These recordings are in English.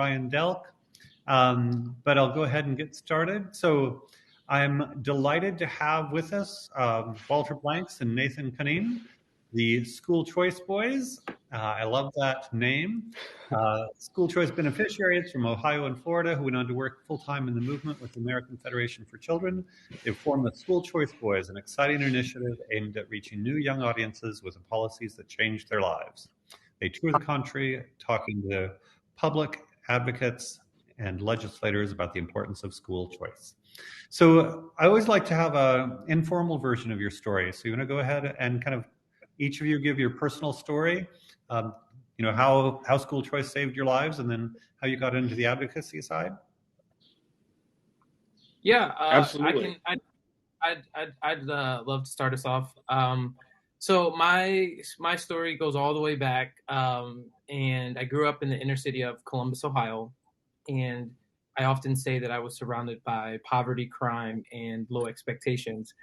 Brian Delk, but I'll go ahead and get started. So I'm delighted to have with us Walter Blanks and Nathan Cunning, the School Choice Boys. I love that name. School choice beneficiaries from Ohio and Florida who went on to work full-time in the movement with the American Federation for Children. They've formed the School Choice Boys, an exciting initiative aimed at reaching new young audiences with the policies that change their lives. They tour the country talking to public advocates and legislators about the importance of school choice. So I always like to have an informal version of your story. So you want to go ahead and kind of each of you give your personal story, how school choice saved your lives, and then how you got into the advocacy side. Yeah, absolutely. I'd love to start us off. So my story goes all the way back, and I grew up in the inner city of Columbus, Ohio, and I often say that I was surrounded by poverty, crime, and low expectations.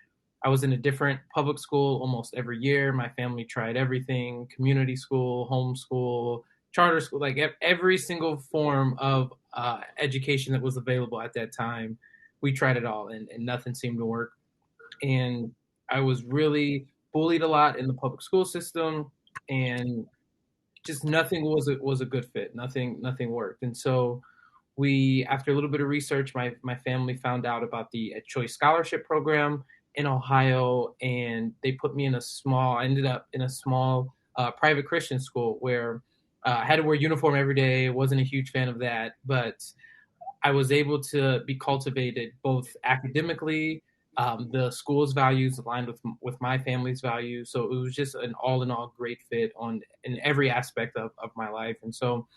I was in a different public school almost every year. My family tried everything: community school, homeschool, charter school, like every single form of education that was available at that time. We tried it all, and nothing seemed to work. And I was really bullied a lot in the public school system, and just nothing was a good fit. Nothing worked. And so after a little bit of research, my family found out about the Choice Scholarship Program in Ohio, and they put me I ended up in a small private Christian school where I had to wear uniform every day. Wasn't a huge fan of that, but I was able to be cultivated both academically. The school's values aligned with my family's values. So it was just an all in all great fit in every aspect of my life. And so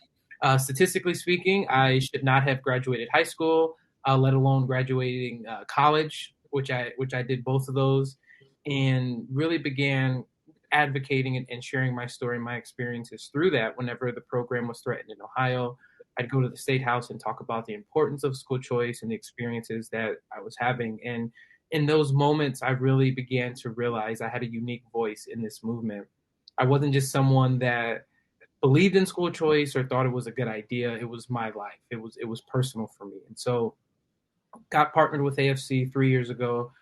statistically speaking, I should not have graduated high school, let alone graduating college, which I did both of those, and really began advocating and sharing my story and my experiences through that. Whenever the program was threatened in Ohio, I'd go to the State House and talk about the importance of school choice and the experiences that I was having. And in those moments, I really began to realize I had a unique voice in this movement. I wasn't just someone that believed in school choice or thought it was a good idea. It was my life. It was personal for me. And so got partnered with AFC 3 years ago,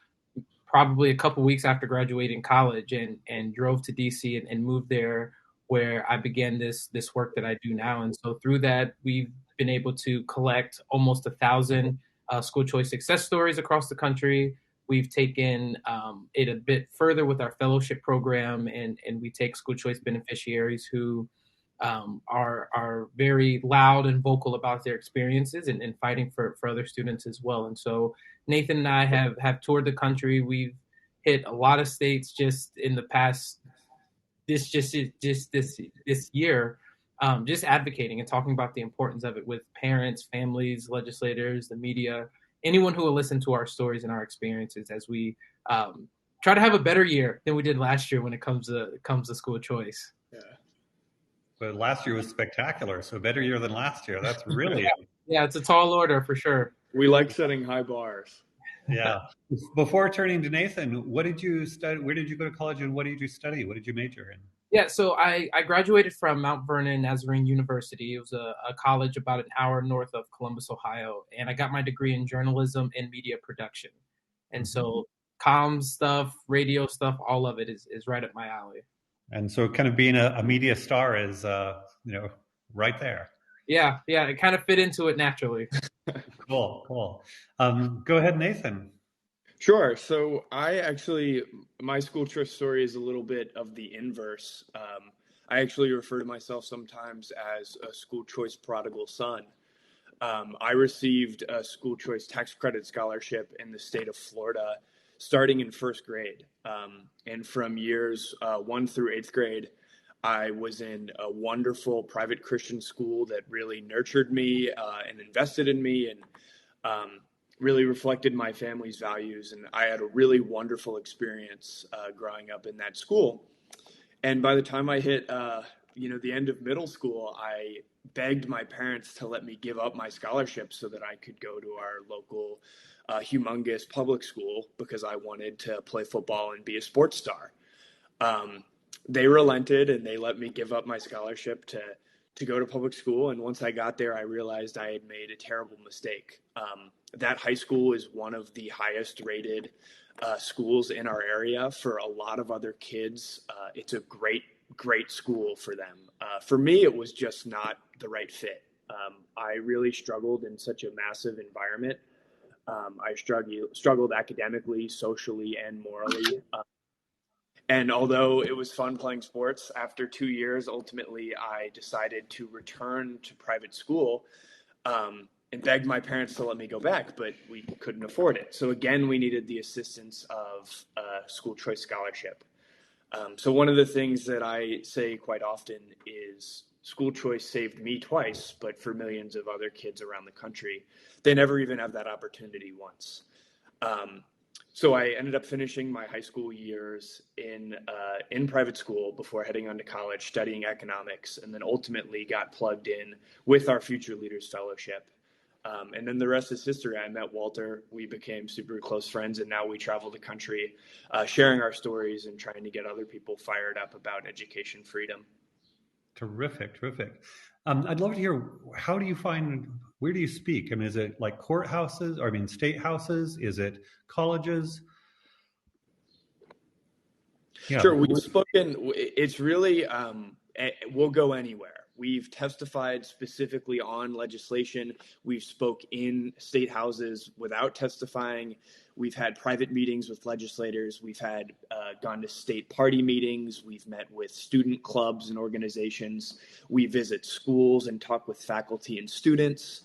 probably a couple weeks after graduating college, and drove to DC and moved there, where I began this work that I do now. And so through that, we've been able to collect almost 1,000 school choice success stories across the country. We've taken it a bit further with our fellowship program, and we take school choice beneficiaries who are very loud and vocal about their experiences and fighting for other students as well. And so Nathan and I have toured the country. We've hit a lot of states just in the past this year, just advocating and talking about the importance of it with parents, families, legislators, the media, anyone who will listen to our stories and our experiences as we try to have a better year than we did last year when it comes to school choice. Yeah. But last year was spectacular, so better year than last year. That's really yeah, it's a tall order for sure. We like setting high bars. Yeah. Before turning to Nathan, what did you study? Where did you go to college, and what did you study? What did you major in? Yeah, so I graduated from Mount Vernon Nazarene University. It was a college about an hour north of Columbus, Ohio, and I got my degree in journalism and media production. And so comms stuff, radio stuff, all of it is right up my alley. And so kind of being a media star is, right there. Yeah, it kind of fit into it naturally. Cool. Go ahead, Nathan. Sure. So my school choice story is a little bit of the inverse. I actually refer to myself sometimes as a school choice prodigal son. I received a school choice tax credit scholarship in the state of Florida starting in first grade. And from years 1 through 8th grade, I was in a wonderful private Christian school that really nurtured me and invested in me and really reflected my family's values. And I had a really wonderful experience growing up in that school. And by the time I hit, the end of middle school, I begged my parents to let me give up my scholarship so that I could go to our local humongous public school because I wanted to play football and be a sports star. They relented and they let me give up my scholarship to go to public school. And once I got there, I realized I had made a terrible mistake. That high school is one of the highest rated schools in our area for a lot of other kids. It's a great school for them. For me, it was just not the right fit. I really struggled in such a massive environment. I struggled academically, socially, and morally. And although it was fun playing sports, after 2 years, ultimately, I decided to return to private school and begged my parents to let me go back, but we couldn't afford it. So again, we needed the assistance of a school choice scholarship. So one of the things that I say quite often is school choice saved me twice, but for millions of other kids around the country, they never even have that opportunity once. So I ended up finishing my high school years in private school before heading on to college, studying economics, and then ultimately got plugged in with our Future Leaders Fellowship. And then the rest is history. I met Walter. We became super close friends, and now we travel the country sharing our stories and trying to get other people fired up about education freedom. Terrific. I'd love to hear, where do you speak? I mean, is it like courthouses, or state houses? Is it colleges? Yeah. Sure. We've spoken, it's really, we'll go anywhere. We've testified specifically on legislation. We've spoke in state houses without testifying. We've had private meetings with legislators. We've had gone to state party meetings. We've met with student clubs and organizations. We visit schools and talk with faculty and students.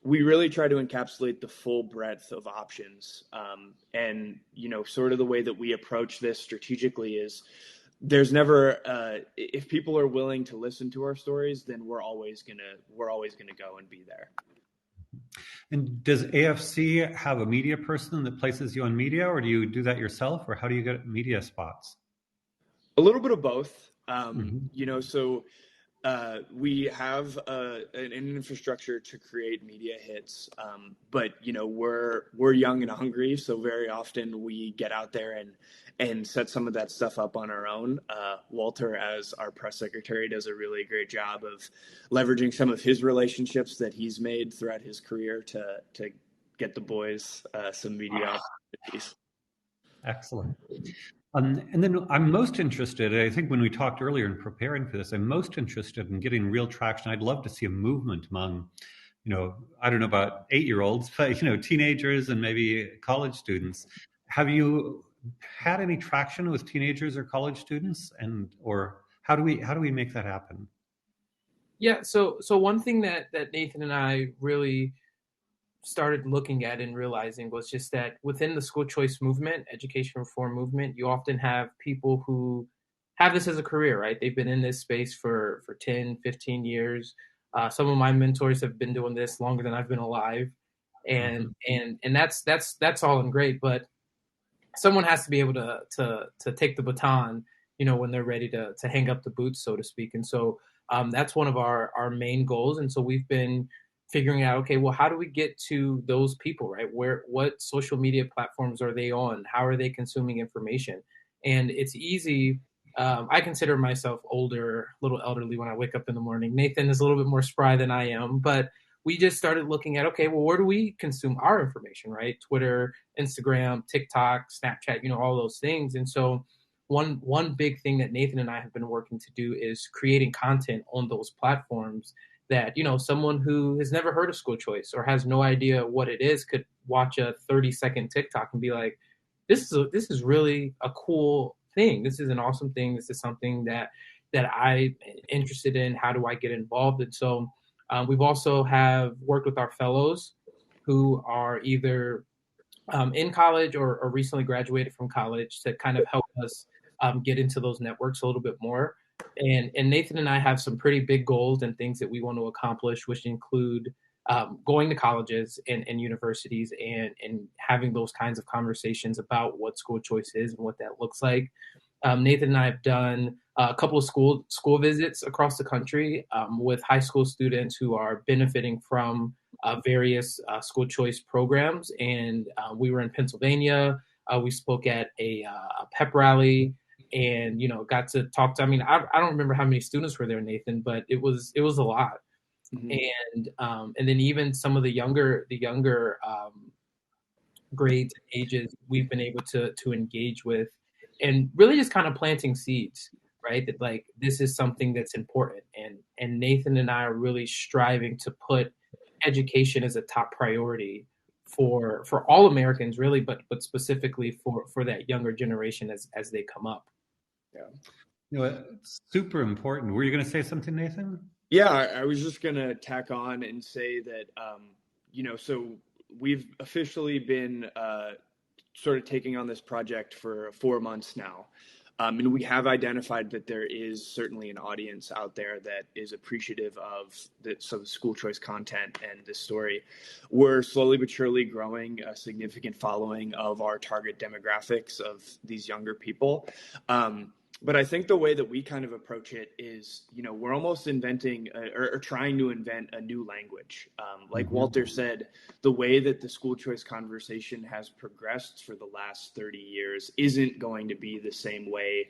We really try to encapsulate the full breadth of options. And, sort of the way that we approach this strategically is there's never, if people are willing to listen to our stories, then we're always gonna go and be there. And does AFC have a media person that places you on media, or do you do that yourself, or how do you get media spots? A little bit of both. So we have an infrastructure to create media hits, but we're young and hungry, so very often we get out there and set some of that stuff up on our own. Walter, as our press secretary, does a really great job of leveraging some of his relationships that he's made throughout his career to get the boys some media opportunities. Excellent. And then I'm most interested, I think when we talked earlier in preparing for this, I'm most interested in getting real traction. I'd love to see a movement among, I don't know about 8-year-olds, but, teenagers and maybe college students. Have you had any traction with teenagers or college students, or how do we make that happen? Yeah. So one thing that Nathan and I really started looking at and realizing was just that within the school choice movement, education reform movement, you often have people who have this as a career, right? They've been in this space for 10, 15 years. Some of my mentors have been doing this longer than I've been alive. And that's all and great, but someone has to be able to take the baton, when they're ready to hang up the boots, so to speak. And so that's one of our main goals. And so we've been figuring out, okay, well, how do we get to those people, right? What social media platforms are they on? How are they consuming information? And it's easy. I consider myself older, a little elderly when I wake up in the morning. Nathan is a little bit more spry than I am, but we just started looking at, okay, well, where do we consume our information, right? Twitter, Instagram, TikTok, Snapchat, all those things. And so one big thing that Nathan and I have been working to do is creating content on those platforms that, someone who has never heard of school choice or has no idea what it is could watch a 30-second TikTok and be like, this is really a cool thing. This is an awesome thing. This is something that I'm interested in. How do I get involved? And so we've also have worked with our fellows who are either in college or recently graduated from college to kind of help us get into those networks a little bit more. And Nathan and I have some pretty big goals and things that we want to accomplish, which include going to colleges and universities and having those kinds of conversations about what school choice is and what that looks like. Nathan and I have done a couple of school visits across the country with high school students who are benefiting from various school choice programs. And we were in Pennsylvania. We spoke at a pep rally. and got to talk to. I mean, I don't remember how many students were there, Nathan, but it was a lot. And then even some of the younger grades and ages we've been able to engage with, and really just kind of planting seeds, right? That like this is something that's important, and Nathan and I are really striving to put education as a top priority for all Americans, really, but specifically for that younger generation as they come up. Yeah, it's super important. Were you going to say something, Nathan? Yeah, I was just going to tack on and say that, so we've officially been sort of taking on this project for 4 months now. And we have identified that there is certainly an audience out there that is appreciative of the school choice content and this story. We're slowly but surely growing a significant following of our target demographics of these younger people. But I think the way that we kind of approach it is, we're almost inventing or trying to invent a new language. Like Walter said, the way that the school choice conversation has progressed for the last 30 years isn't going to be the same way,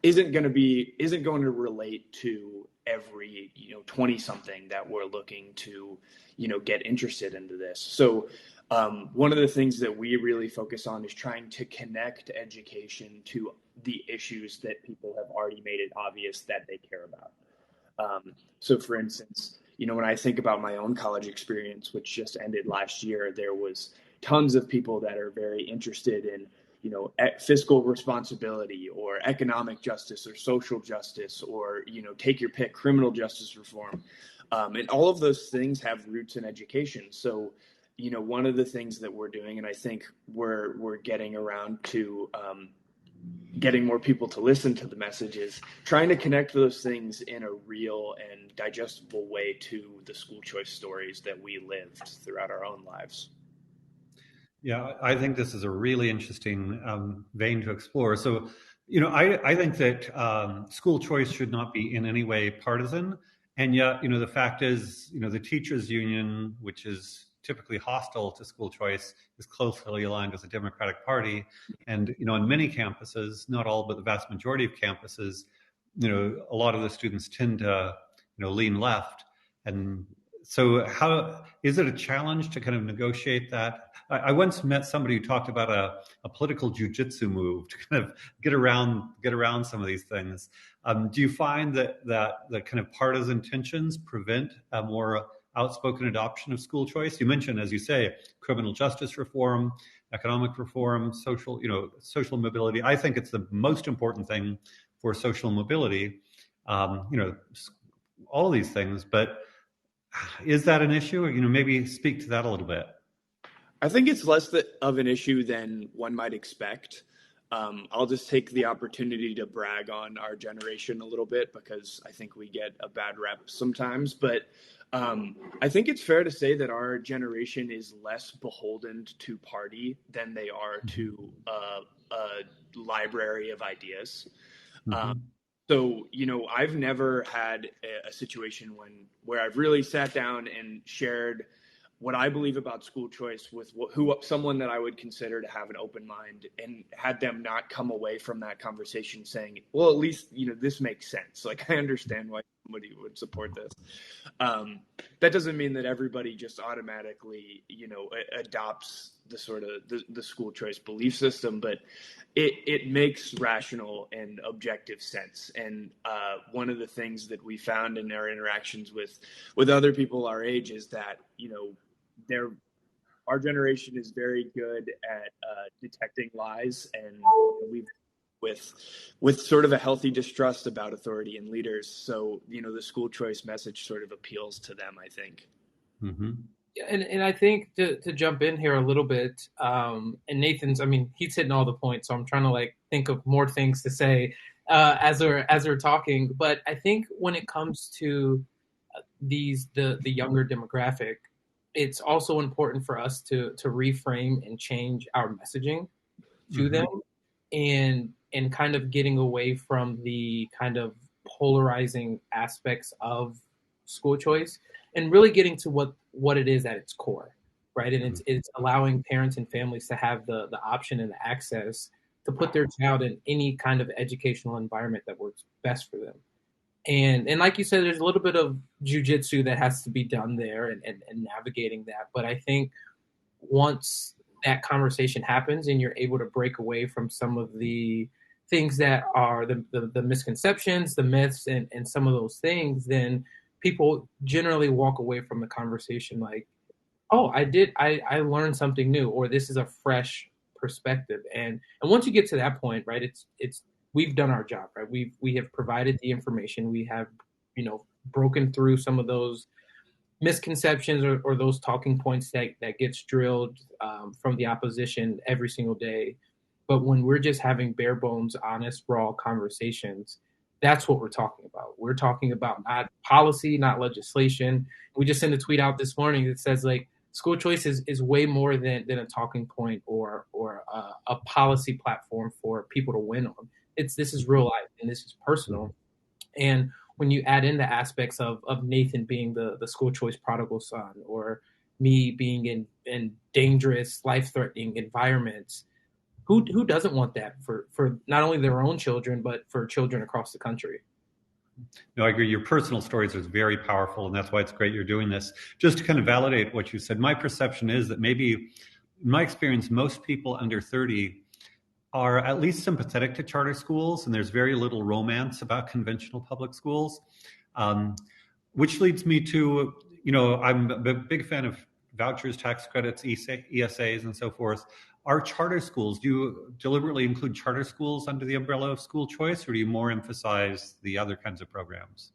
isn't going to relate to every, 20 something that we're looking to, get interested into this. So one of the things that we really focus on is trying to connect education to the issues that people have already made it obvious that they care about. So for instance, when I think about my own college experience, which just ended last year, there was tons of people that are very interested in, fiscal responsibility or economic justice or social justice or, take your pick, criminal justice reform. And all of those things have roots in education. So, one of the things that we're doing, and I think we're getting around to getting more people to listen to the messages, trying to connect those things in a real and digestible way to the school choice stories that we lived throughout our own lives. Yeah, I think this is a really interesting vein to explore. So, I think that school choice should not be in any way partisan. And yet, the fact is, the teachers union, which is typically hostile to school choice, is closely aligned with the Democratic Party. And, on many campuses, not all, but the vast majority of campuses, a lot of the students tend to, lean left. And so how is it a challenge to kind of negotiate that? I once met somebody who talked about a political jujitsu move to kind of get around some of these things. Do you find that the kind of partisan tensions prevent a more outspoken adoption of school choice? You mentioned, as you say, criminal justice reform, economic reform, social mobility. I think it's the most important thing for social mobility. All these things, but is that an issue? Or, maybe speak to that a little bit. I think it's less of an issue than one might expect. I'll just take the opportunity to brag on our generation a little bit because I think we get a bad rep sometimes. But I think it's fair to say that our generation is less beholden to party than they are to a library of ideas. So, I've never had a situation where I've really sat down and shared what I believe about school choice with someone that I would consider to have an open mind, and had them not come away from that conversation saying, well, at least, this makes sense. Like, I understand why somebody would support this. That doesn't mean that everybody just automatically, adopts the sort of the school choice belief system, but it makes rational and objective sense. And one of the things that we found in our interactions with other people our age is that, our generation is very good at detecting lies, and we've with sort of a healthy distrust about authority and leaders. So, the school choice message sort of appeals to them, I think. And I think to jump in here a little bit, and Nathan's, he's hitting all the points, so I'm trying to think of more things to say as we're talking. But I think when it comes to the younger demographic, it's also important for us to reframe and change our messaging to them, and kind of getting away from the kind of polarizing aspects of school choice, and really getting to what it is at its core, right? And it's allowing parents and families to have the option and the access to put their child in any kind of educational environment that works best for them. And like you said, there's a little bit of jujitsu that has to be done there and navigating that. But I think once that conversation happens and you're able to break away from some of the things that are the misconceptions, the myths, and some of those things, then people generally walk away from the conversation like, oh, I learned something new, or this is a fresh perspective. And once you get to that point, right, it's we've done our job, right? We have provided the information. We have, broken through some of those misconceptions or those talking points that gets drilled from the opposition every single day. But when we're just having bare bones, honest, raw conversations, that's what we're talking about. We're talking about not policy, not legislation. We just sent a tweet out this morning that says like school choice is way more than a talking point or a policy platform for people to win on. This is real life and this is personal. And when you add in the aspects of Nathan being the school choice prodigal son, or me being in dangerous, life-threatening environments, who doesn't want that for not only their own children, but for children across the country? No, I agree. Your personal stories are very powerful, and that's why it's great you're doing this. Just to kind of validate what you said, my perception is that maybe, in my experience, most people under 30 are at least sympathetic to charter schools, and there's very little romance about conventional public schools, which leads me to, I'm a big fan of vouchers, tax credits, ESAs, and so forth. Are charter schools, do you deliberately include charter schools under the umbrella of school choice, or do you more emphasize the other kinds of programs?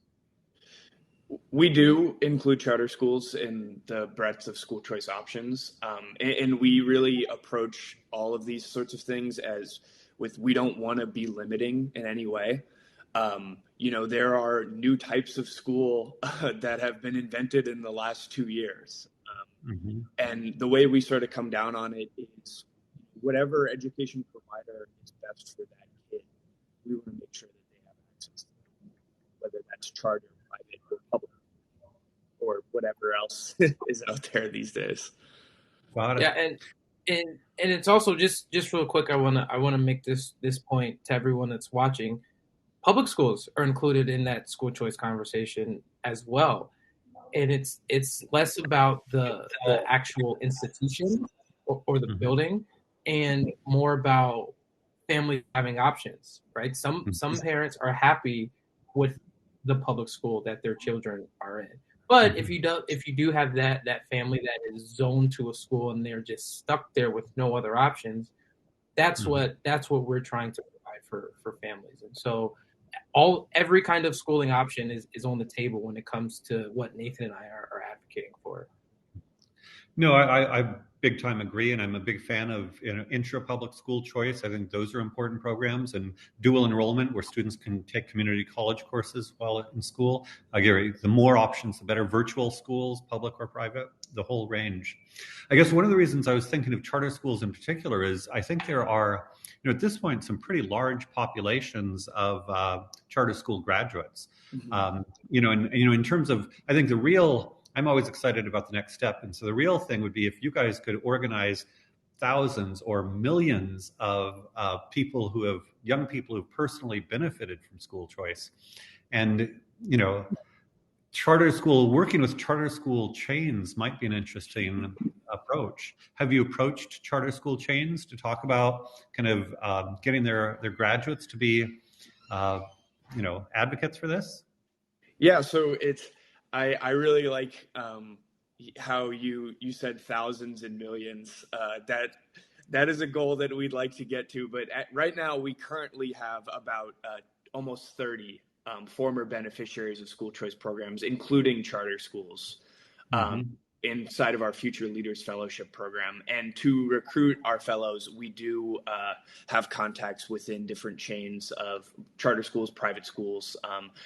We do include charter schools in the breadth of school choice options. And we really approach all of these sorts of things we don't want to be limiting in any way. There are new types of school that have been invented in the last 2 years. And the way we sort of come down on it is whatever education provider is best for that kid, we want to make sure that they have access to it, whether that's charter, private, or public, or whatever else is out there these days. Got it. Yeah, and it's also just real quick, I wanna make this point to everyone that's watching. Public schools are included in that school choice conversation as well. And it's less about the actual institution or the building, and more about families having options, right? Some parents are happy with the public school that their children are in. But if you do have that family that is zoned to a school and they're just stuck there with no other options, that's what we're trying to provide for families. And so every kind of schooling option is on the table when it comes to what Nathan and I are advocating for. No, I big time agree, and I'm a big fan of intra-public school choice. I think those are important programs, and dual enrollment where students can take community college courses while in school. The more options, the better. Virtual schools, public or private, the whole range. I guess one of the reasons I was thinking of charter schools in particular is I think there are, at this point, some pretty large populations of charter school graduates. In terms of, I think I'm always excited about the next step. And so the real thing would be if you guys could organize thousands or millions of young people who've personally benefited from school choice. And, working with charter school chains might be an interesting approach. Have you approached charter school chains to talk about kind of getting their graduates to be, advocates for this? Yeah, so I really like how you said thousands and millions. That is a goal that we'd like to get to. But right now, we currently have about almost 30 former beneficiaries of school choice programs, including charter schools, inside of our Future Leaders Fellowship program. And to recruit our fellows, we do have contacts within different chains of charter schools, private schools,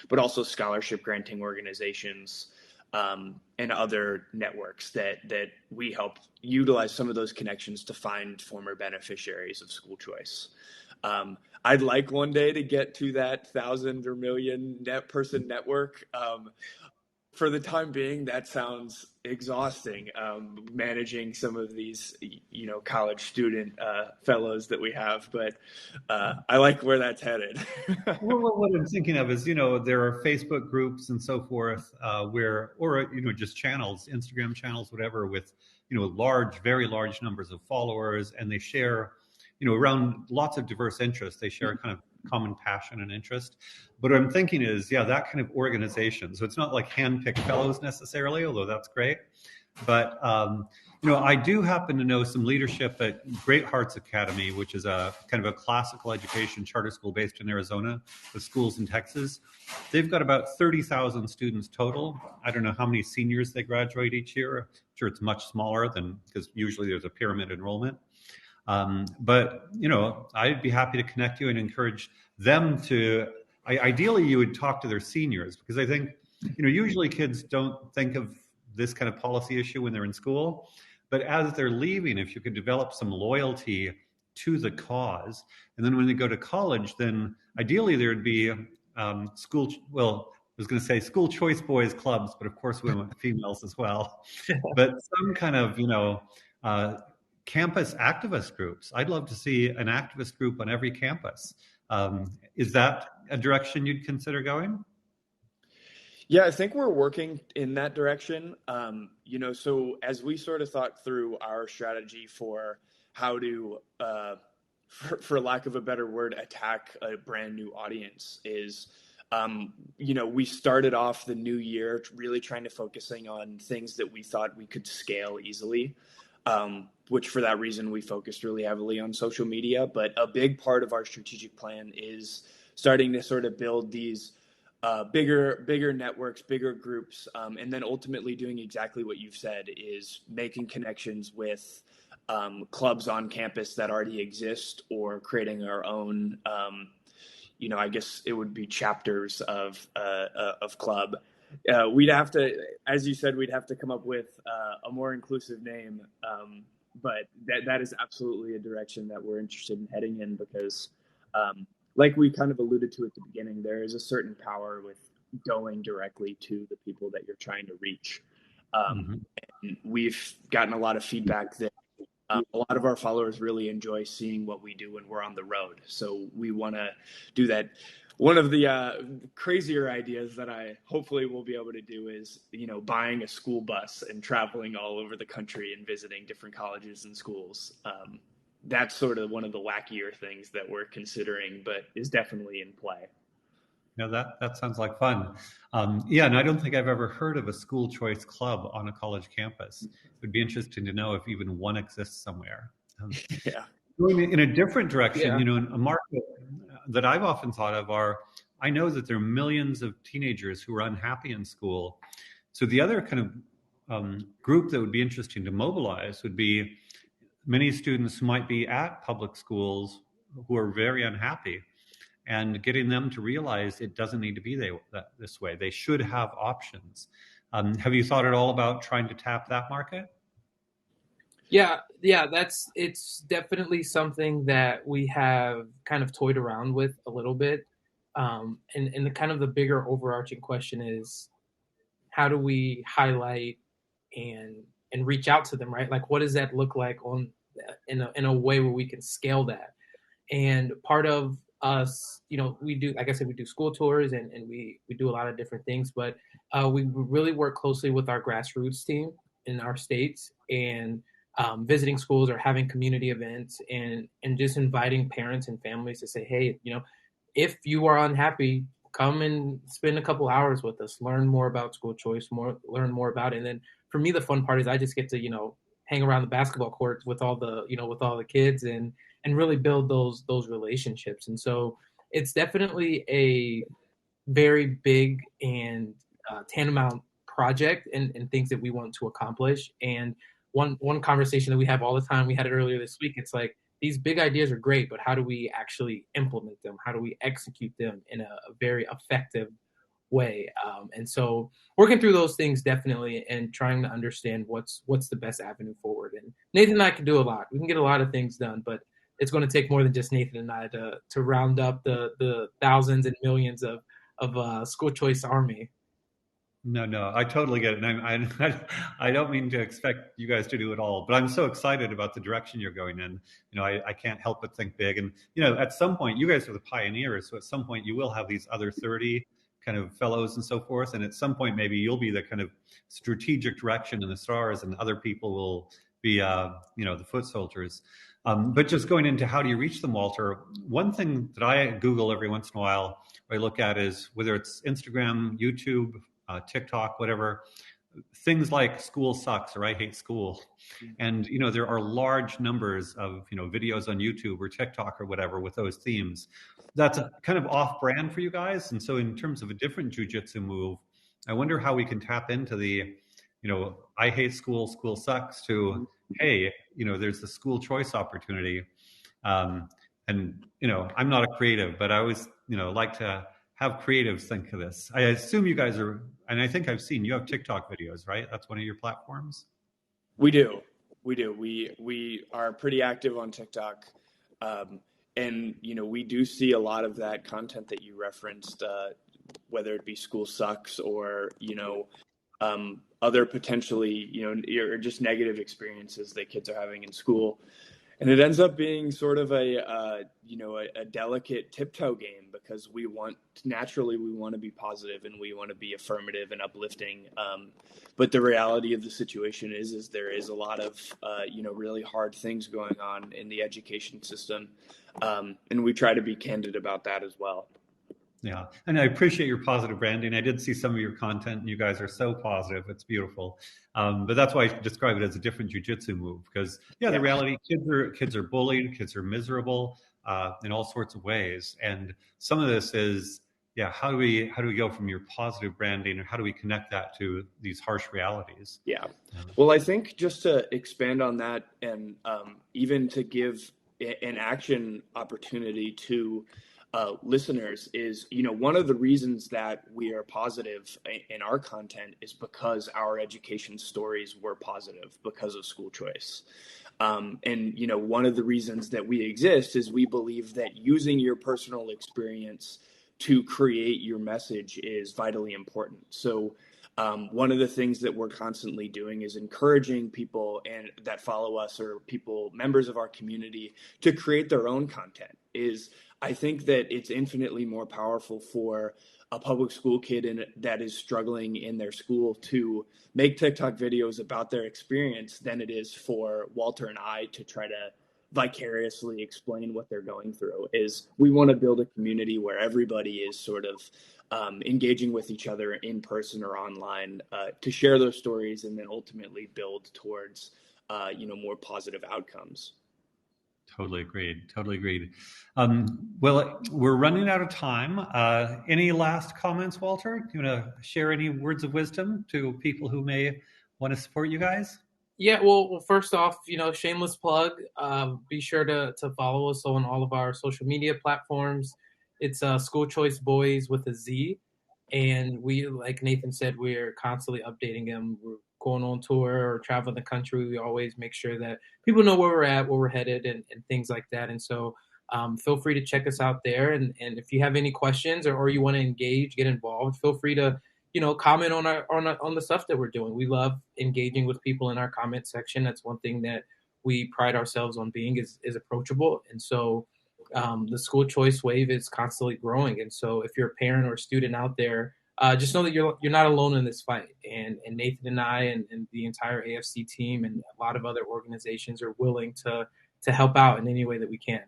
but also scholarship granting organizations and other networks that we help utilize some of those connections to find former beneficiaries of school choice. I'd like one day to get to that 1,000 or million net person network. for the time being, that sounds exhausting. Managing some of these, college student fellows that we have, but I like where that's headed. Well, what I'm thinking of is, there are Facebook groups and so forth or just channels, Instagram channels, whatever, with, very large numbers of followers, and they share, around lots of diverse interests. They share kind of common passion and interest. But what I'm thinking is, that kind of organization. So it's not like handpicked fellows necessarily, although that's great. But I do happen to know some leadership at Great Hearts Academy, which is a kind of a classical education charter school based in Arizona with schools in Texas. They've got about 30,000 students total. I don't know how many seniors they graduate each year. I'm sure it's much smaller because usually there's a pyramid enrollment. But I'd be happy to connect you and encourage them to. Ideally, you would talk to their seniors, because I think usually kids don't think of this kind of policy issue when they're in school, but as they're leaving, if you could develop some loyalty to the cause, and then when they go to college, then ideally there'd be school choice boys clubs, but of course we want females as well. But some kind of campus activist groups. I'd love to see an activist group on every campus. Is that a direction you'd consider going? Yeah, I think we're working in that direction. So as we sort of thought through our strategy for how to, for lack of a better word, attack a brand new audience is, we started off the new year really trying to focusing on things that we thought we could scale easily, which for that reason we focused really heavily on social media. But a big part of our strategic plan is starting to sort of build these bigger networks, bigger groups, and then ultimately doing exactly what you've said, is making connections with clubs on campus that already exist, or creating our own, I guess it would be chapters of club. We'd have to, as you said, we'd have to come up with a more inclusive name, but that is absolutely a direction that we're interested in heading in, because like we kind of alluded to at the beginning, there is a certain power with going directly to the people that you're trying to reach. And we've gotten a lot of feedback that a lot of our followers really enjoy seeing what we do when we're on the road. So we want to do that. One of the crazier ideas that I hopefully will be able to do is, buying a school bus and traveling all over the country and visiting different colleges and schools. That's sort of one of the wackier things that we're considering, but is definitely in play. That sounds like fun. And I don't think I've ever heard of a school choice club on a college campus. It would be interesting to know if even one exists somewhere. Going in a different direction, a market that I've often thought of I know that there are millions of teenagers who are unhappy in school. So the other kind of group that would be interesting to mobilize would be many students who might be at public schools who are very unhappy, and getting them to realize it doesn't need to be this way. They should have options. Have you thought at all about trying to tap that market? Yeah, it's definitely something that we have kind of toyed around with a little bit. And the kind of the bigger overarching question is, how do we highlight and reach out to them, right? Like, what does that look like in a way where we can scale that? And part of us, we do, like I said, we do school tours and we do a lot of different things, but we really work closely with our grassroots team in our states, and visiting schools or having community events, and just inviting parents and families to say, hey, if you are unhappy, come and spend a couple hours with us, learn more about school choice, learn more about it. And then for me, the fun part is I just get to, hang around the basketball courts with all the kids and really build those relationships. And so it's definitely a very big and tantamount project and things that we want to accomplish. And one conversation that we have all the time, we had it earlier this week, it's like, these big ideas are great, but how do we actually implement them? How do we execute them in a very effective way? And so working through those things definitely, and trying to understand what's the best avenue forward. And Nathan and I can do a lot. We can get a lot of things done, but it's going to take more than just Nathan and I to round up the thousands and millions of school choice army. No, I totally get it. And I don't mean to expect you guys to do it all, but I'm so excited about the direction you're going in. I can't help but think big. And, at some point, you guys are the pioneers. So at some point, you will have these other 30 kind of fellows and so forth. And at some point, maybe you'll be the kind of strategic direction in the stars, and other people will be, the foot soldiers. But just going into how do you reach them, Walter? One thing that I Google every once in a while, or I look at, is whether it's Instagram, YouTube, TikTok, whatever, things like "school sucks" or "I hate school," and there are large numbers of videos on YouTube or TikTok or whatever with those themes. That's a kind of off-brand for you guys, and so in terms of a different jujitsu move, I wonder how we can tap into the, "I hate school, school sucks" to, hey, there's the school choice opportunity. And I'm not a creative, but I always like to have creatives think of this. I assume you guys are, and I think I've seen you have TikTok videos, right? That's one of your platforms. We do. We are pretty active on TikTok, and we do see a lot of that content that you referenced, whether it be school sucks or other potentially or just negative experiences that kids are having in school. And it ends up being sort of a delicate tiptoe game, because we want to be positive and we want to be affirmative and uplifting. But the reality of the situation is there is a lot of, really hard things going on in the education system. And we try to be candid about that as well. Yeah. And I appreciate your positive branding. I did see some of your content, and you guys are so positive. It's beautiful. But that's why I describe it as a different jujitsu move, because the reality, kids are bullied, kids are miserable, in all sorts of ways. And some of this is, how do we go from your positive branding, and how do we connect that to these harsh realities? Yeah. Well, I think just to expand on that, and even to give an action opportunity to listeners, is one of the reasons that we are positive in our content is because our education stories were positive because of school choice. And one of the reasons that we exist is we believe that using your personal experience to create your message is vitally important. So one of the things that we're constantly doing is encouraging people and that follow us, or members of our community, to create their own content. I think that it's infinitely more powerful for a public school kid that is struggling in their school to make TikTok videos about their experience than it is for Walter and I to try to vicariously explain what they're going through. We want to build a community where everybody is sort of engaging with each other in person or online, to share those stories and then ultimately build towards more positive outcomes. Totally agreed. Well, we're running out of time. Any last comments, Walter? Do you want to share any words of wisdom to people who may want to support you guys? Yeah, well, first off, shameless plug. Be sure to follow us on all of our social media platforms. It's School Choice Boyz with a Z. And we, like Nathan said, we're constantly updating them. We're going on tour or traveling the country. We always make sure that people know where we're at, where we're headed, and things like that. And so feel free to check us out there. And if you have any questions, or you want to engage, get involved, feel free to comment on the stuff that we're doing. We love engaging with people in our comment section. That's one thing that we pride ourselves on being, is approachable. And so the school choice wave is constantly growing. And so if you're a parent or a student out there, just know that you're not alone in this fight. And Nathan and I and the entire AFC team and a lot of other organizations are willing to help out in any way that we can.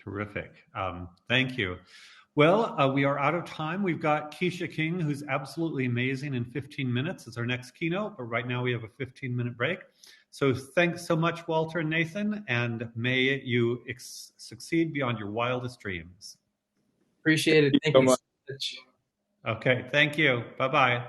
Terrific. Thank you. Well, we are out of time. We've got Keisha King, who's absolutely amazing, in 15 minutes. It's our next keynote, but right now we have a 15-minute break. So thanks so much, Walter and Nathan, and may you succeed beyond your wildest dreams. Appreciate it. Thank you so much. Okay, thank you. Bye-bye.